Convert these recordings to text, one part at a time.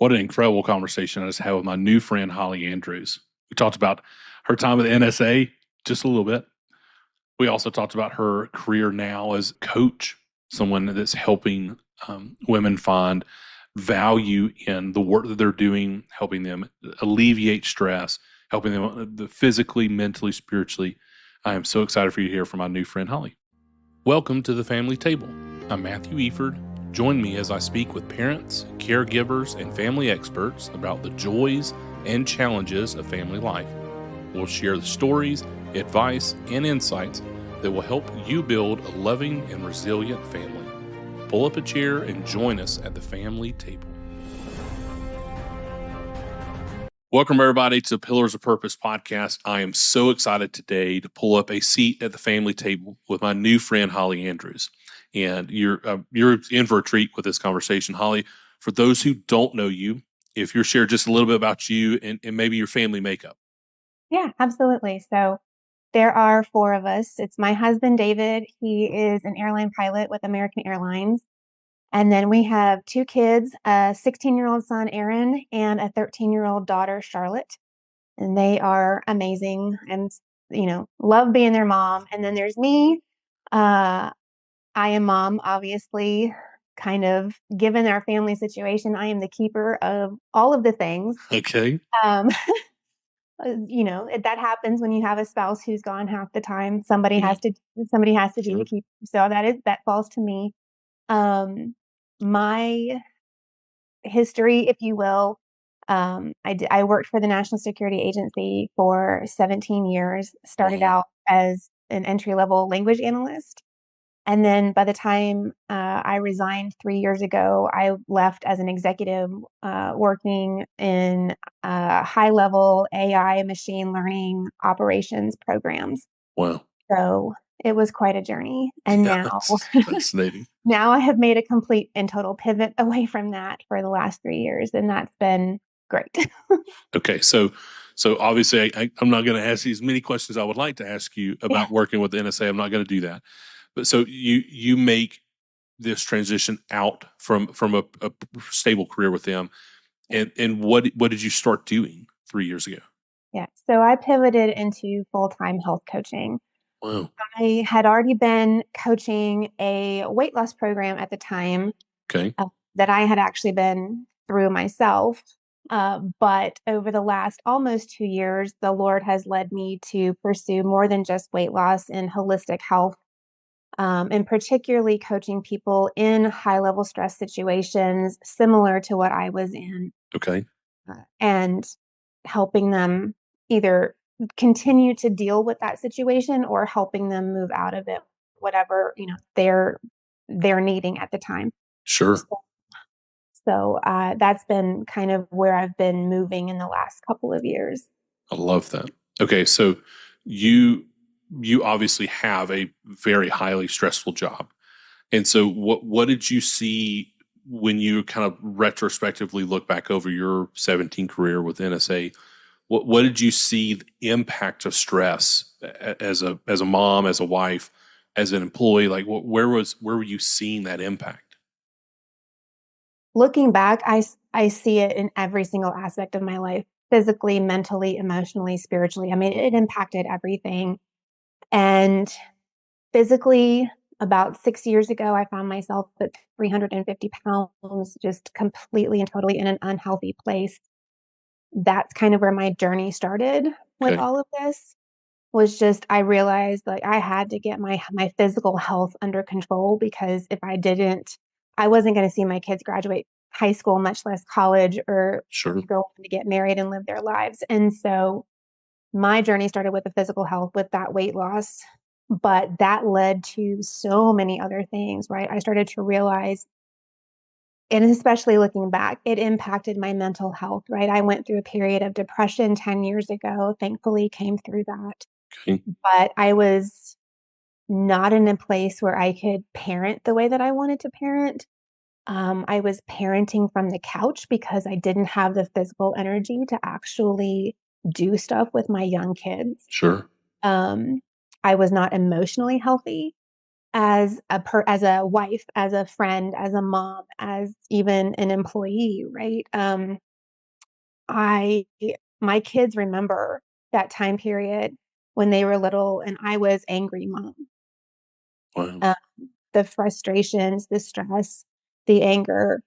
What an incredible conversation I just had with my new friend, Holly Andrews. We talked about her time at the NSA just a little bit. We also talked about her career now as a coach, someone that's helping women find value in the work that they're doing, helping them alleviate stress, helping them physically, mentally, spiritually. I am so excited for you to hear from my new friend, Holly. Welcome to the Family Table. I'm Matthew Eford. Join me as I speak with parents, caregivers, and family experts about the joys and challenges of family life. We'll share the stories, advice, and insights that will help you build a loving and resilient family. Pull up a chair and join us at the Family Table. Welcome, everybody, to Pillars of Purpose podcast. I am so excited today to pull up a seat at the family table with my new friend, Holly Andrews. And you're in for a treat with this conversation. Holly, for those who don't know you, if you're share just a little bit about you and maybe your family makeup. Yeah, absolutely. So there are four of us. It's my husband, David. He is an airline pilot with American Airlines. And then we have two kids, a 16-year-old son, Aaron, and a 13-year-old daughter, Charlotte. And they are amazing and, love being their mom. And then there's me. I am mom, obviously, kind of given our family situation. I am the keeper of all of the things. Okay. That happens when you have a spouse who's gone half the time. Somebody has to be the keeper. So that falls to me. My history, if you will, I worked for the National Security Agency for 17 years, started out as an entry-level language analyst. And then by the time I resigned 3 years ago, I left as an executive working in high-level AI machine learning operations programs. Wow. So it was quite a journey. And now, fascinating. Now I have made a complete and total pivot away from that for the last 3 years, and that's been great. Okay, so obviously I'm not going to ask you as many questions I would like to ask you about working with the NSA. I'm not going to do that. But so you make this transition out from a stable career with them, and what did you start doing 3 years ago? Yeah, so I pivoted into full-time health coaching. Wow. I had already been coaching a weight loss program at the time. Okay. That I had actually been through myself. But over the last almost 2 years, the Lord has led me to pursue more than just weight loss and holistic health, and particularly coaching people in high-level stress situations similar to what I was in. Okay. And helping them either continue to deal with that situation or helping them move out of it, whatever, they're needing at the time. Sure. So that's been kind of where I've been moving in the last couple of years. I love that. Okay, so you obviously have a very highly stressful job. And so what did you see when you kind of retrospectively look back over your 17 career with NSA? What did you see the impact of stress as a mom, as a wife, as an employee? Like where were you seeing that impact? Looking back, I see it in every single aspect of my life, physically, mentally, emotionally, spiritually. I mean, it impacted everything. And physically, about 6 years ago, I found myself at 350 pounds, just completely and totally in an unhealthy place. That's kind of where my journey started with all of this. Was just I realized like I had to get my physical health under control, because if I didn't, I wasn't going to see my kids graduate high school, much less college, or go on to get married and live their lives. And so my journey started with the physical health, with that weight loss, but that led to so many other things, right? I started to realize, and especially looking back, it impacted my mental health, right? I went through a period of depression 10 years ago, thankfully came through that. Okay. But I was not in a place where I could parent the way that I wanted to parent. I was parenting from the couch because I didn't have the physical energy to actually do stuff with my young kids. Sure. I was not emotionally healthy. as a wife, as a friend, as a mom, as even an employee, right? I my kids remember that time period when they were little and I was angry mom. Wow. Um, the frustrations, the stress, the anger,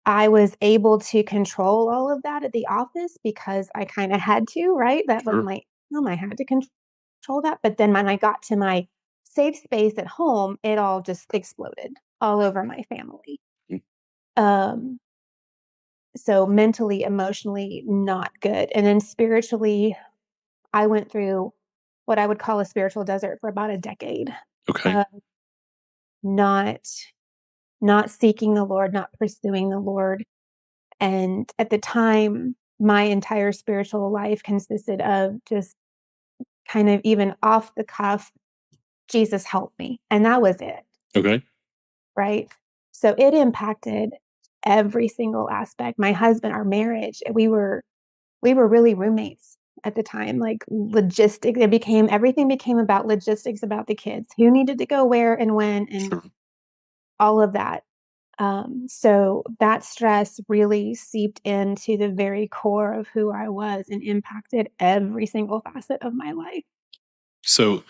I was able to control all of that at the office because I kind of had to, right? That was Sure. my I had to control that. But then when I got to my safe space at home, it all just exploded all over my family. Mm. Um, so mentally, emotionally, not good. And then spiritually, I went through what I would call a spiritual desert for about a decade. Okay. Uh, not not seeking the Lord, not pursuing the Lord. And at the time, my entire spiritual life consisted of just kind of even off the cuff, Jesus help me. And that was it, Okay. right? So it impacted every single aspect. My husband, our marriage, we were really roommates at the time, like logistics. Everything became about logistics about the kids, who needed to go where and when and Sure. all of that. So that stress really seeped into the very core of who I was and impacted every single facet of my life. So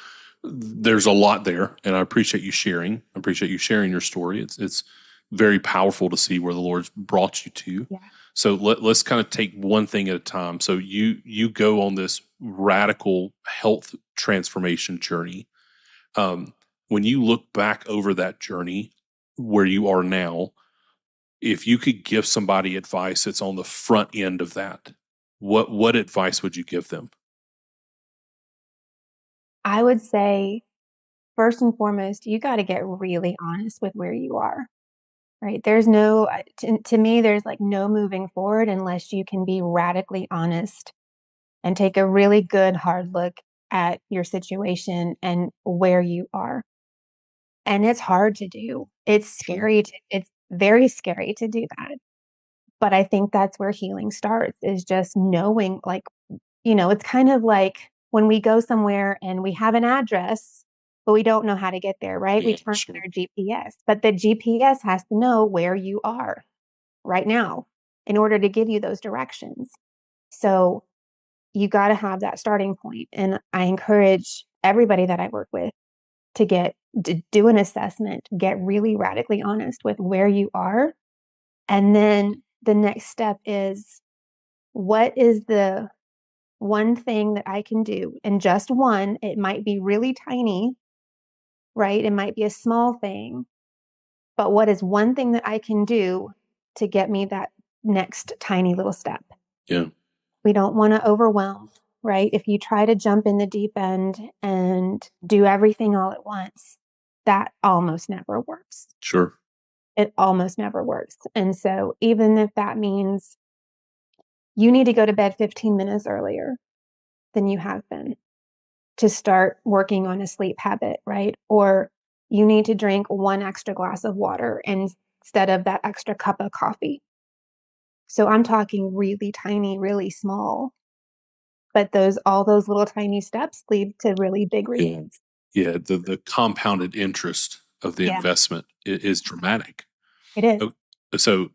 there's a lot there, and I appreciate you sharing. I appreciate you sharing your story. It's very powerful to see where the Lord's brought you to. Yeah. So let's kind of take one thing at a time. So you go on this radical health transformation journey. Um, when you look back over that journey, where you are now, if you could give somebody advice that's on the front end of that, what advice would you give them? I would say, first and foremost, you got to get really honest with where you are, right? To me, there's like no moving forward unless you can be radically honest and take a really good hard look at your situation and where you are. And it's hard to do. Sure. It's very scary to do that. But I think that's where healing starts is just knowing, like, it's kind of like when we go somewhere and we have an address, but we don't know how to get there, right? We Yeah, turn on sure. our GPS, but the GPS has to know where you are right now in order to give you those directions. So you got to have that starting point. And I encourage everybody that I work with to do an assessment, get really radically honest with where you are. And then the next step is, what is the one thing that I can do? And just one, it might be really tiny, right? It might be a small thing, but what is one thing that I can do to get me that next tiny little step? Yeah, We don't want to overwhelm, right? If you try to jump in the deep end and do everything all at once, that almost never works. sure. It almost never works. And so, even if that means you need to go to bed 15 minutes earlier than you have been to start working on a sleep habit, right? Or you need to drink one extra glass of water instead of that extra cup of coffee. So, I'm talking really tiny, really small, but all those little tiny steps lead to really big Yeah. results. Yeah, the compounded interest of the Yeah, investment is dramatic. it is. Oh, so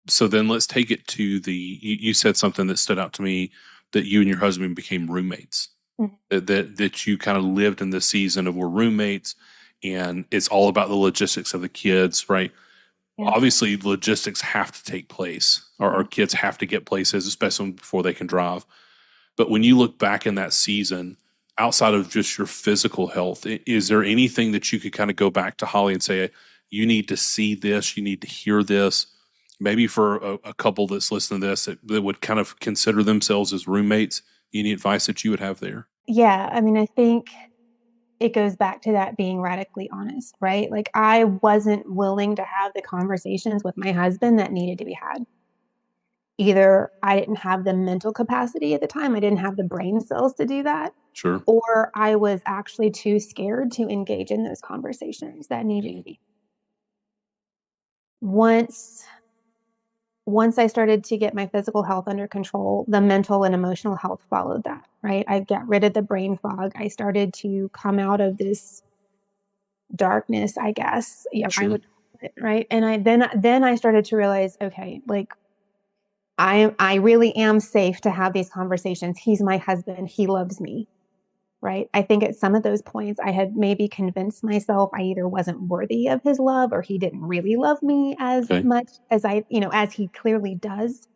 so then let's take it to you said something that stood out to me, that you and your husband became roommates. Mhm. That you kind of lived in this season of we're roommates, and it's all about the logistics of the kids, right? Yeah, Obviously, logistics have to take place. Our yeah. kids have to get places, especially before they can drive. But when you look back in that season, outside of just your physical health, is there anything that you could kind of go back to Holly and say, you need to see this, you need to hear this? Maybe for a couple that's listening to this that would kind of consider themselves as roommates, any advice that you would have there? Yeah, I mean, I think it goes back to that being radically honest, right? Like, I wasn't willing to have the conversations with my husband that needed to be had. Either I didn't have the mental capacity at the time, I didn't have the brain cells to do that, Sure. or I was actually too scared to engage in those conversations that needed to Mhm. be. Once once I started to get my physical health under control, the mental and emotional health followed that, right? I got rid of the brain fog. I started to come out of this darkness, I guess. Yeah, I Sure. would call it, right? And then I started to realize, okay, like I really am safe to have these conversations. He's my husband. He loves me, right? I think at some of those points I had maybe convinced myself I either wasn't worthy of his love or he didn't really love me as Okay. much as as he clearly does.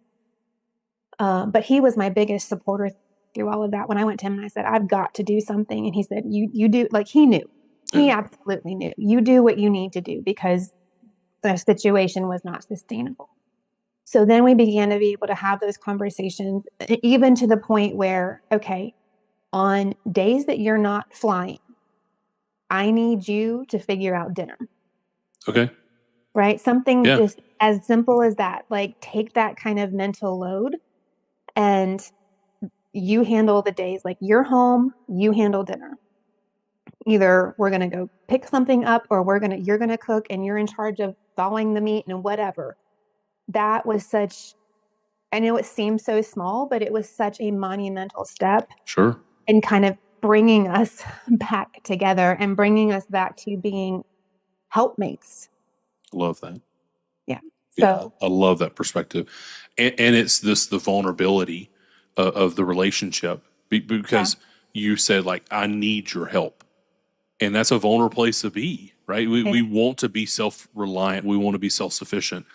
But he was my biggest supporter through all of that. When I went to him and I said, I've got to do something. And he said, you do, like he knew. He Yeah. absolutely knew. You do what you need to do because the situation was not sustainable. So then we began to be able to have those conversations, even to the point where, okay, on days that you're not flying, I need you to figure out dinner, Okay. right? Something Yeah. just as simple as that. Like take that kind of mental load and you handle the days. Like you're home, you handle dinner. Either we're going to go pick something up or you're going to cook and you're in charge of thawing the meat and whatever. That was such, I know it seems so small, but it was such a monumental step Sure. in kind of bringing us back together and bringing us back to being helpmates. Love that. Yeah. Yeah, So, I love that perspective, and it's the vulnerability of the relationship yeah, because you said like I need your help, and that's a vulnerable place to be, right? We it, we want to be self reliant, we want to be self sufficient,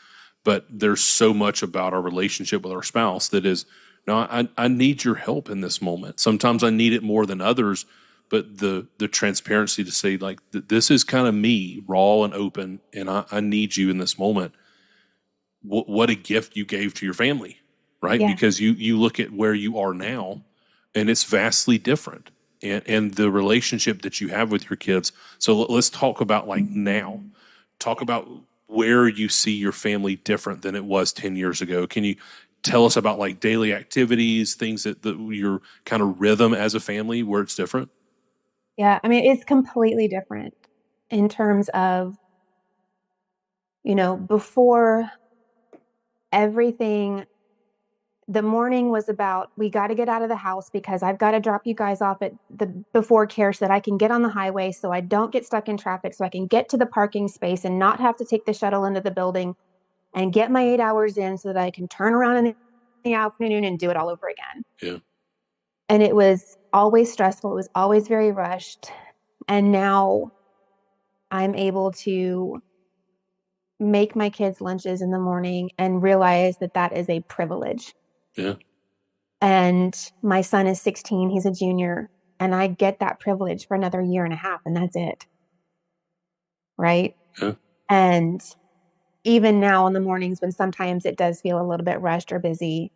but there's so much about our relationship with our spouse that is, no, I need your help in this moment. Sometimes I need it more than others, but the transparency to say like this is kind of me, raw and open, and I need you in this moment. What a gift you gave to your family, right? yeah, Because you look at where you are now, and it's vastly different, and the relationship that you have with your kids. So let's talk about like now. Talk about where you see your family different than it was 10 years ago. Can you tell us about like daily activities, things that your kind of rhythm as a family where it's different? yeah. I mean, it's completely different in terms of, before everything the morning was about we got to get out of the house because I've got to drop you guys off at the before care so that I can get on the highway so I don't get stuck in traffic so I can get to the parking space and not have to take the shuttle into the building and get my 8 hours in so that I can turn around in the afternoon and do it all over again. Yeah, And it was always stressful. It was always very rushed. And now I'm able to make my kids lunches in the morning and realize that that is a privilege. yeah, And my son is 16, he's a junior, and I get that privilege for another year and a half, and that's it. Right. yeah, And even now in the mornings when sometimes it does feel a little bit rushed or busy,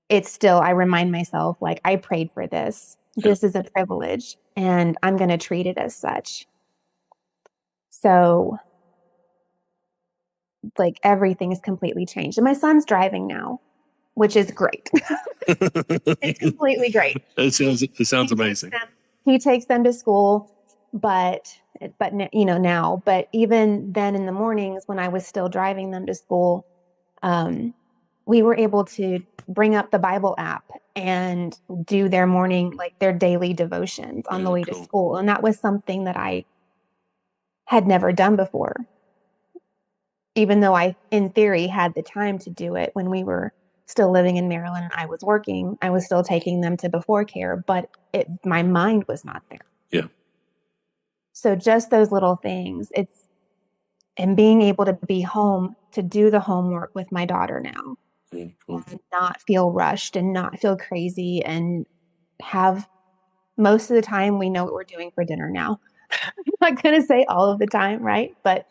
it's still, I remind myself, like, I prayed for this. yeah, This is a privilege, and I'm going to treat it as such. So, like, everything is completely changed. And my son's driving now, which is great. It's completely great. it sounds He takes amazing. them he takes them to school, but now, but even then in the mornings when I was still driving them to school, um, we were able to bring up the Bible app and do their morning, like their daily devotions on the Yeah, way to cool. school. And that was something that I had never done before, even though I, in theory, had the time to do it when we were still living in Maryland and I was working. I was still taking them to before care, but my mind was not there. Yeah, So just those little things, and being able to be home to do the homework with my daughter now yeah, cool. and not feel rushed and not feel crazy and have most of the time we know what we're doing for dinner now. I'm not going to say all of the time, right? But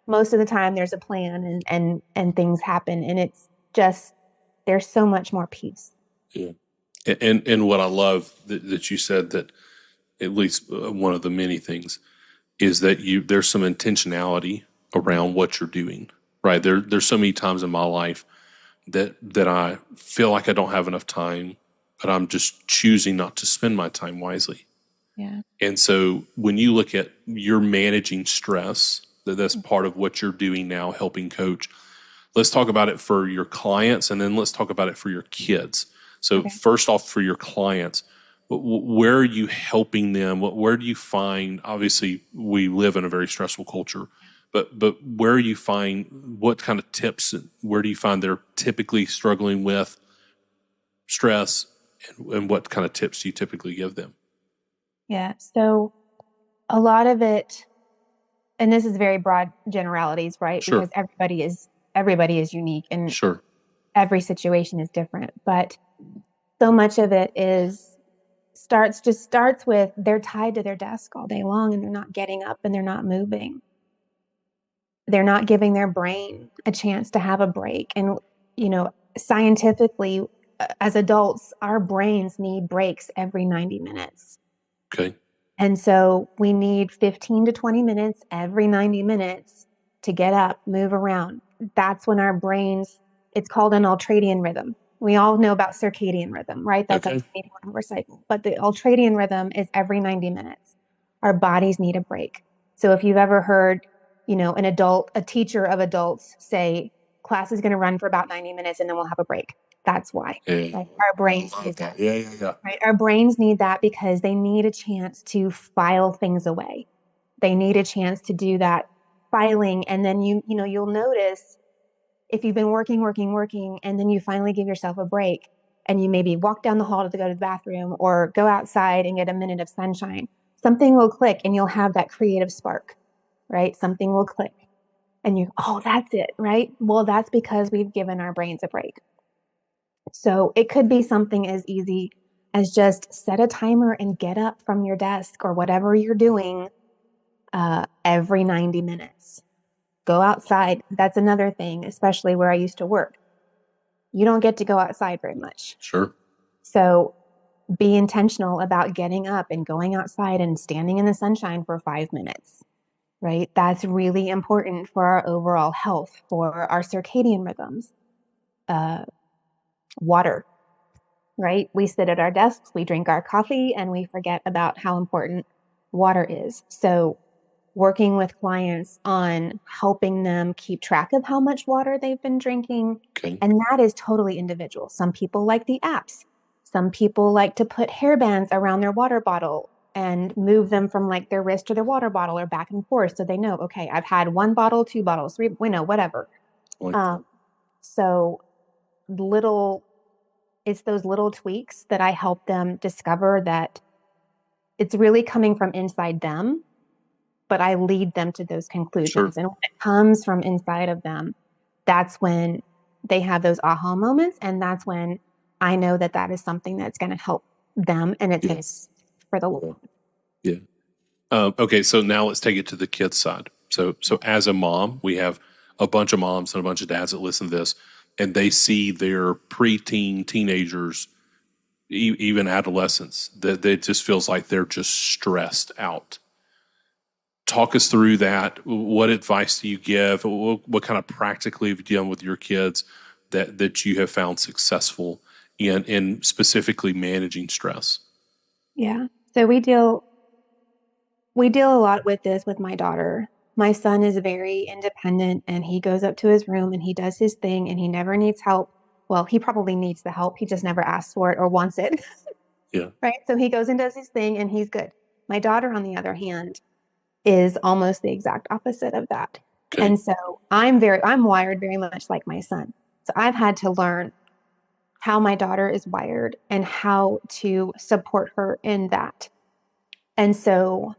most of the time there's a plan and things happen and it's just there's so much more peace. Yeah. And what I love that you said that at least one of the many things is that there's some intentionality around what you're doing. Right there's so many times in my life that I feel like I don't have enough time, but I'm just choosing not to spend my time wisely. Yeah. And so when you look at you're managing stress, that's part of what you're doing now, helping coach. Let's talk about it for your clients, and then let's talk about it for your kids. So Okay. first off, for your clients, Where are you helping them? Where do you find? Obviously, we live in a very stressful culture, but where you find what kind of tips? Where do you find they're typically struggling with stress, and what kind of tips do you typically give them? Yeah. So a lot of it, and this is very broad generalities, right? Sure, Because everybody is unique and sure, every situation is different. But so much of it starts with they're tied to their desk all day long and they're not getting up and they're not moving. They're not giving their brain a chance to have a break. And, scientifically, as adults, our brains need breaks every 90 minutes. okay, And so we need 15 to 20 minutes every 90 minutes to get up, move around. That's when our brains, it's called an ultradian rhythm. We all know about circadian rhythm, right? That's our okay, 24-hour cycle. But the ultradian rhythm is every 90 minutes. Our bodies need a break. So if you've ever heard, a teacher of adults say, class is going to run for about 90 minutes and then we'll have a break. That's why, yeah, right? Our brains need okay, that. yeah, yeah, yeah, Right? Our brains need that because they need a chance to file things away. They need a chance to do that filing. And then you'll notice if you've been working, and then you finally give yourself a break and you maybe walk down the hall to go to the bathroom or go outside and get a minute of sunshine, something will click and you'll have that creative spark, right? Something will click and oh, that's it, right? Well, that's because we've given our brains a break. So it could be something as easy as just set a timer and get up from your desk or whatever you're doing every 90 minutes. Go outside. That's another thing, especially where I used to work. You don't get to go outside very much. sure, So be intentional about getting up and going outside and standing in the sunshine for 5 minutes, right? That's really important for our overall health, for our circadian rhythms. Uh, Water, right? We sit at our desks, we drink our coffee, and we forget about how important water is. So, working with clients on helping them keep track of how much water they've been drinking. okay, And that is totally individual. Some people like the apps. Some people like to put hairbands around their water bottle and move them from like their wrist to their water bottle or back and forth. So they know, okay, I've had one bottle, two bottles, three, whatever. I like that. Um, so little it's those little tweaks that I help them discover that it's really coming from inside them, but I lead them to those Sure, conclusions. And when it comes from inside of them, that's when they have those aha moments. And that's when I know that that is something that's going to help them and it's going to yes, for the long. yeah. Okay, so now let's take it to the kids side. So as a mom, we have a bunch of moms and a bunch of dads that listen to this, and they see their preteen, teenagers, even adolescents, that it just feels like they're just stressed out. Talk us through that. What advice do you give? What kind of practically have you done with your kids that you have found successful in specifically managing stress? Yeah. So we deal a lot with this with my daughter. My son is very independent and he goes up to his room and he does his thing and he never needs help. Well, he probably needs the help. He just never asks for it or wants it. Yeah. Right? So he goes and does his thing and he's good. My daughter, on the other hand, is almost the exact opposite of that. Okay. And so I'm wired very much like my son. So I've had to learn how my daughter is wired and how to support her in that. And so,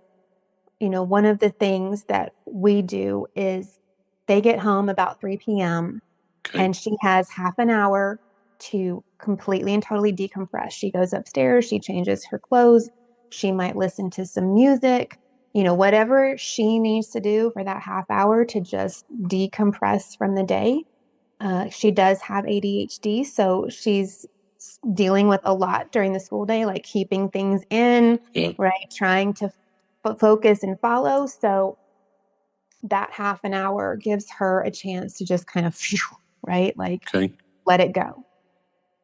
one of the things that we do is they get home about 3 p.m. Okay. and she has half an hour to completely and totally decompress. She goes upstairs, she changes her clothes, she might listen to some music, whatever she needs to do for that half hour to just decompress from the day. She does have ADHD, so she's dealing with a lot during the school day, like keeping things in, Yeah. right? Trying to focus and follow. So that half an hour gives her a chance to just kind of, right? Like Okay. let it go.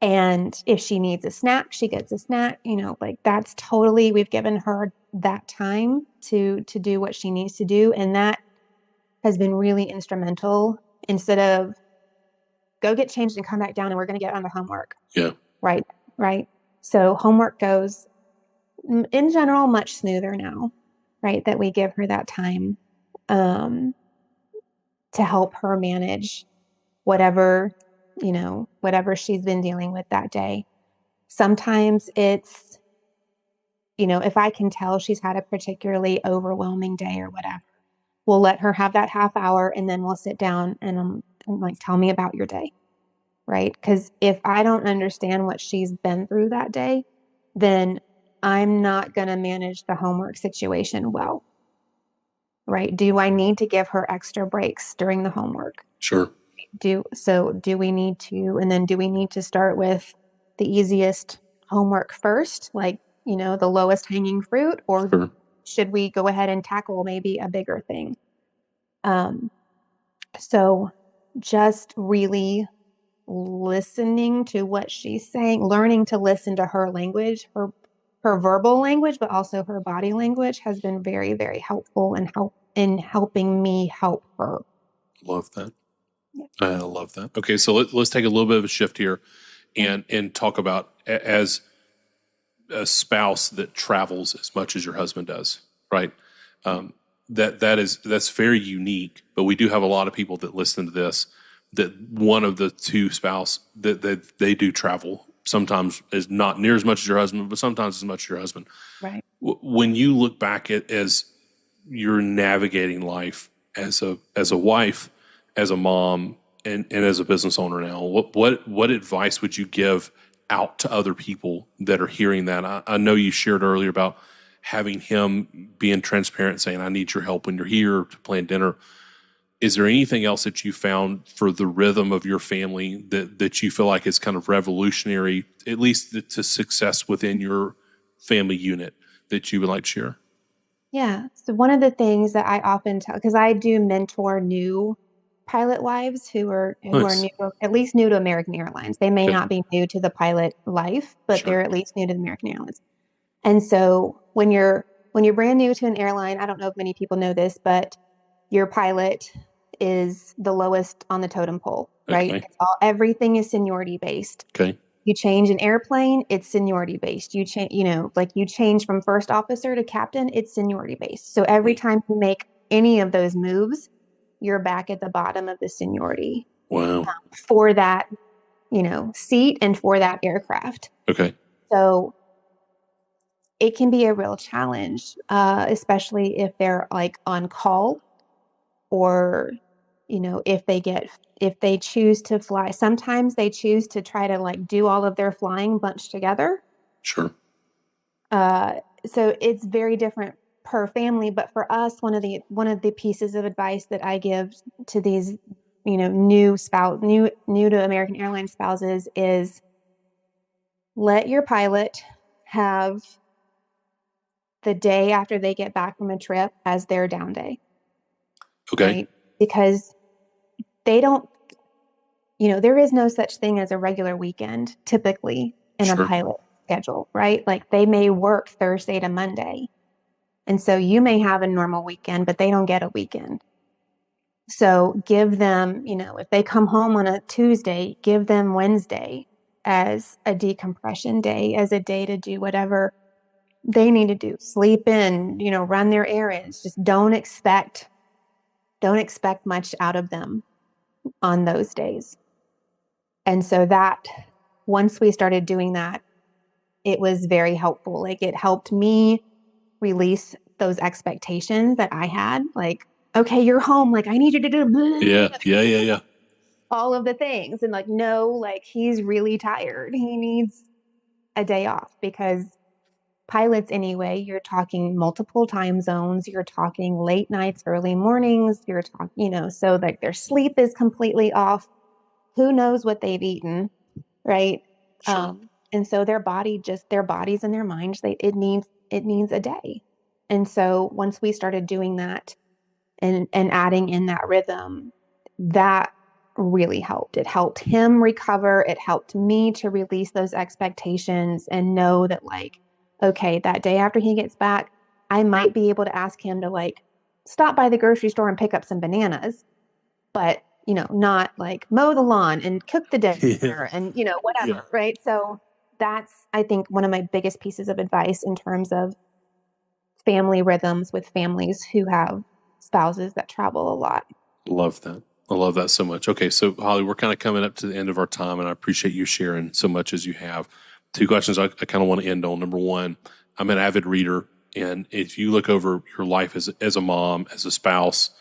And if she needs a snack, she gets a snack, like that's totally, we've given her that time to do what she needs to do. And that has been really instrumental instead of go get changed and come back down and we're going to get on the homework. Yeah. Right. Right. So homework goes, in general, much smoother now, right? That we give her that time um, to help her manage whatever, whatever she's been dealing with that day. Sometimes it's, if I can tell she's had a particularly overwhelming day or whatever, we'll let her have that half hour and then we'll sit down and I'm like, tell me about your day, right? Because if I don't understand what she's been through that day, then I'm not going to manage the homework situation well, right? Do I need to give her extra breaks during the homework? Sure. Do we need to, and then do we need to start with the easiest homework first, like, the lowest hanging fruit, or Sure. should we go ahead and tackle maybe a bigger thing? Um, so just really listening to what she's saying, learning to listen to her language, her verbal language, but also her body language has been very, very helpful in helping me help her. Love that. Yeah. I love that. Okay, so let's take a little bit of a shift here and talk about as a spouse that travels as much as your husband does, right? Um, that's very unique. But we do have a lot of people that listen to this that one of the two spouse that they do travel. Sometimes is not near as much as your husband, but sometimes as much as your husband. Right. When you look back at as you're navigating life as a wife, as a mom, and as a business owner now, what advice would you give out to other people that are hearing that? I know you shared earlier about having him being transparent, saying, I need your help when you're here to plan dinner. Is there anything else that you found for the rhythm of your family that you feel like is kind of revolutionary, at least to success within your family unit, that you would like to share? Yeah. So one of the things that I often tell, because I do mentor new pilot wives who are Nice. new, at least new to American Airlines. They may Okay. not be new to the pilot life, but Sure. they're at least new to American Airlines. And so when you're brand new to an airline, I don't know if many people know this, but your pilot is the lowest on the totem pole, right? Okay. Everything is seniority based. Okay. You change an airplane, it's seniority based. You change, like you change from first officer to captain, it's seniority based. So every Right. time you make any of those moves, you're back at the bottom of the seniority Wow. for that, seat and for that aircraft. Okay. So it can be a real challenge, especially if they're like on call or, if they choose to fly. Sometimes they choose to try to like do all of their flying bunched together. Sure. Uh, so it's very different per family. But for us, one of the pieces of advice that I give to these, new to American Airlines spouses is let your pilot have the day after they get back from a trip as their down day, Okay. right? Because they don't, there is no such thing as a regular weekend typically in a Sure. pilot schedule, right? Like they may work Thursday to Monday. And so you may have a normal weekend, but they don't get a weekend. So give them, if they come home on a Tuesday, give them Wednesday as a decompression day, as a day to do whatever they need to do. Sleep in, run their errands. Just don't expect much out of them on those days. And so that once we started doing that, it was very helpful. Like it helped me release those expectations that I had. Like, okay, you're home. Like I need you to do Yeah. Yeah. Yeah. Yeah. all of the things. And like, no, like he's really tired. He needs a day off because pilots anyway, you're talking multiple time zones, you're talking late nights, early mornings, you're talking, so like their sleep is completely off. Who knows what they've eaten, right? Sure. And so their bodies and their minds, it needs a day. And so once we started doing that and adding in that rhythm, that really helped. It helped him recover. It helped me to release those expectations and know that, like, okay, that day after he gets back, I might be able to ask him to, like, stop by the grocery store and pick up some bananas, but, not like mow the lawn and cook the Yeah. dinner and, Yeah. whatever. Right. So that's, I think, one of my biggest pieces of advice in terms of family rhythms with families who have spouses that travel a lot. Love that. I love that so much. Okay, so Holly, we're kind of coming up to the end of our time, and I appreciate you sharing so much as you have. Two questions I kind of want to end on. Number one, I'm an avid reader, and if you look over your life as a mom, as a spouse,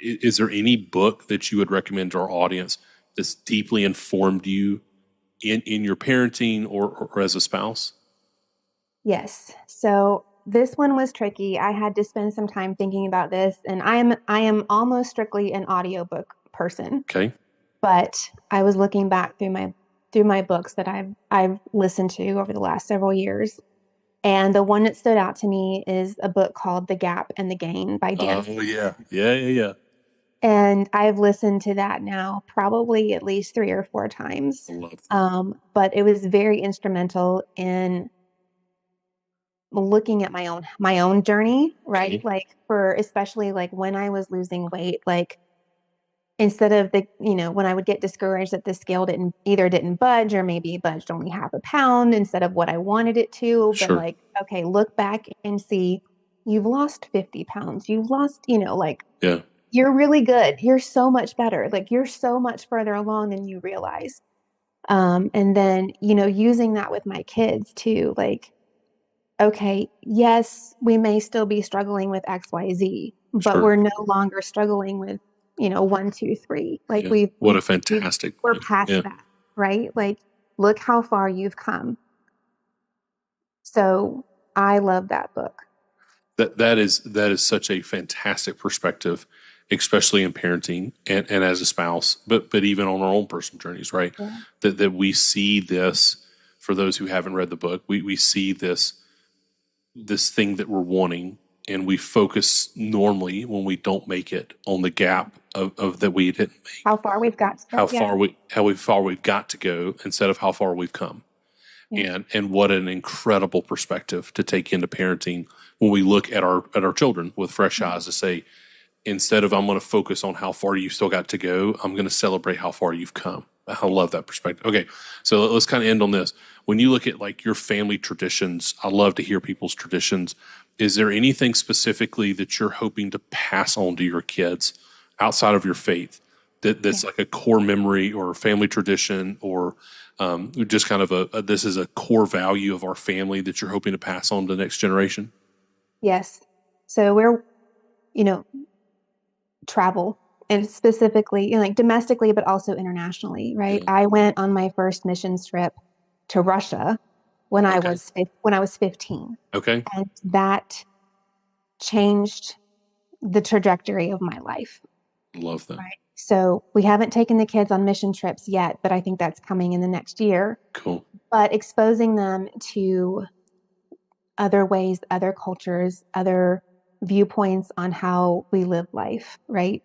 is there any book that you would recommend to our audience that's deeply informed you in your parenting or as a spouse? Yes. So this one was tricky. I had to spend some time thinking about this, and I am almost strictly an audiobook person, Okay. but I was looking back through my books that I've listened to over the last several years. And the one that stood out to me is a book called The Gap and the Gain by Dan. Oh yeah, yeah, yeah, yeah. And I've listened to that now probably at least 3 or 4 times. I love that. But it was very instrumental in looking at my own journey, right? Okay. Like for especially like when I was losing weight, like instead of when I would get discouraged that the scale didn't budge or maybe budged only half a pound instead of what I wanted it to, but Sure. like, okay, look back and see you've lost 50 pounds. You've lost, like Yeah. you're really good. You're so much better. Like you're so much further along than you realize. And then, using that with my kids too, like, okay, yes, we may still be struggling with XYZ, but Sure. we're no longer struggling with, 1, 2, 3. Like Yeah. What a we've fantastic we're point. past Yeah. that, right? Like, look how far you've come. So I love that book. That is such a fantastic perspective, especially in parenting and as a spouse, but even on our own personal journeys, right? Yeah. That we see this for those who haven't read the book, we see this thing that we're wanting, and we focus normally when we don't make it on the gap of that we didn't How make, far we've got to go. Yeah. how far we've got to go instead of how far we've come. Yeah. And what an incredible perspective to take into parenting when we look at our children with fresh eyes to say, instead of I'm going to focus on how far you've still got to go, I'm going to celebrate how far you've come. I love that perspective. Okay, so let's kind of end on this. When you look at like your family traditions, I love to hear people's traditions. Is there anything specifically that you're hoping to pass on to your kids outside of your faith that's Yeah. like a core memory or family tradition or just kind of this is a core value of our family that you're hoping to pass on to the next generation? Yes. So we're, you know, travel and specifically, like domestically, but also internationally, right? Yeah. I went on my first missions trip to Russia Okay. when I was 15, Okay. and that changed the trajectory of my life, Love that. right? So we haven't taken the kids on mission trips yet, but I think that's coming in the next year. Cool. But exposing them to other ways, other cultures, other viewpoints on how we live life, right?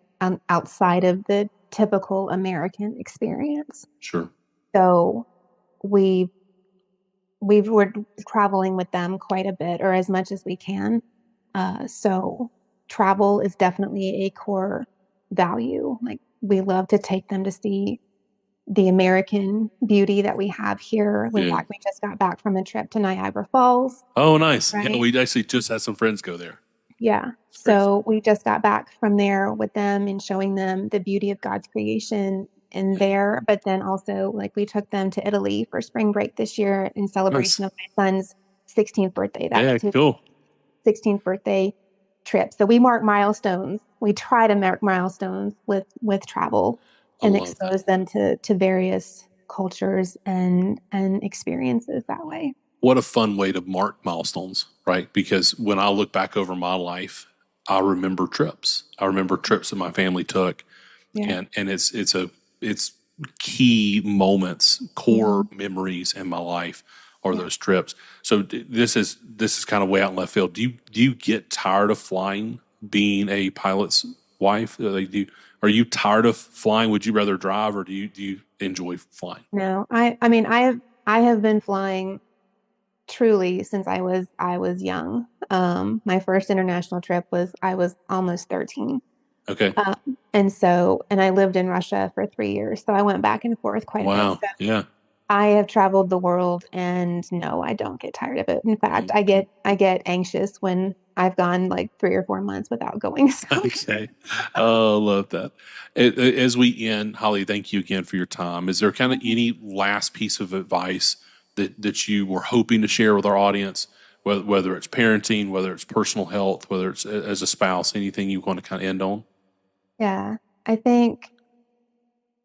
Outside of the typical American experience. Sure. So we we're traveling with them quite a bit, or as much as we can. So travel is definitely a core value. Like we love to take them to see the American beauty that we have here. In Yeah. fact, we just got back from a trip to Niagara Falls, Oh, nice. Yeah, right? we actually just had some friends go there. Yeah. It's very fun. So we just got back from there with them and showing them the beauty of God's creation in Yeah. there. But then also, like, we took them to Italy for spring break this year in Nice. celebration of my son's 16th birthday. Yeah, That's his cool. 16th birthday trip. So we mark milestones. We try to mark milestones with travel I and love that. expose them to various cultures and experiences that way. What a fun way to mark milestones, right? Because when I look back over my life, I remember trips. I remember trips that my family took, Yeah. and it's key moments, core Mhm. memories in my life are Yeah. those trips. So this is kind of way out in left field. Do you get tired of flying, being a pilot's wife? Like, are you tired of flying? Would you rather drive, or do you enjoy flying? No, I mean, I have been flying truly since I was young. My first international trip was I was almost 13. Okay. And I lived in Russia for 3 years, so I went back and forth quite a bit. Wow. So Yeah. I have traveled the world, and no, I don't get tired of it. In fact, I get anxious when I've gone like 3 or 4 months without going. So Okay. Oh, love that. As we end, Holly, thank you again for your time. Is there kind of any last piece of advice that you were hoping to share with our audience, whether it's parenting, whether it's personal health, whether it's as a spouse, anything you want to kind of end on? yeah, I think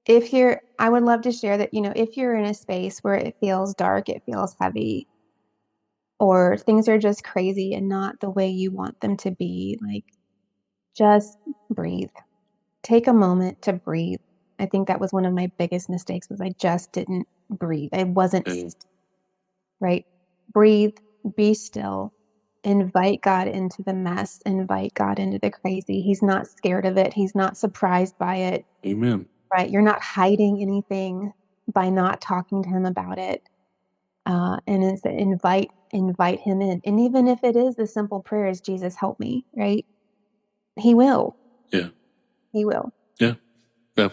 I would love to share that, if you're in a space where it feels dark, it feels heavy, or things are just crazy and not the way you want them to be, like, just breathe. Take a moment to breathe. I think that was one of my biggest mistakes was I just didn't breathe. I wasn't Mm, right? Breathe, be still, invite God into the mess, invite God into the crazy. He's not scared of it. He's not surprised by it, amen. right? You're not hiding anything by not talking to him about it. And it's invite him in. And even if it is the simple prayer is Jesus help me, right? He will. Yeah. He will. Yeah. Yeah.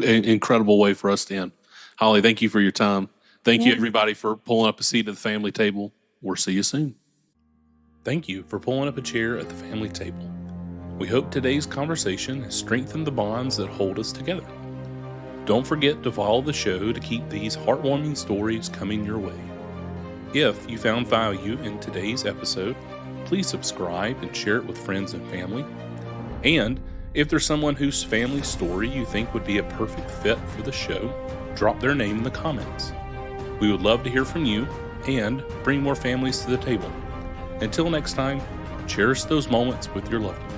Incredible way for us to end. Holly, thank you for your time. Thank you, Yes. everybody, for pulling up a seat at the family table. We'll see you soon. Thank you for pulling up a chair at the family table. We hope today's conversation has strengthened the bonds that hold us together. Don't forget to follow the show to keep these heartwarming stories coming your way. If you found value in today's episode, please subscribe and share it with friends and family. And if there's someone whose family story you think would be a perfect fit for the show, drop their name in the comments. We would love to hear from you and bring more families to the table. Until next time, cherish those moments with your loved ones.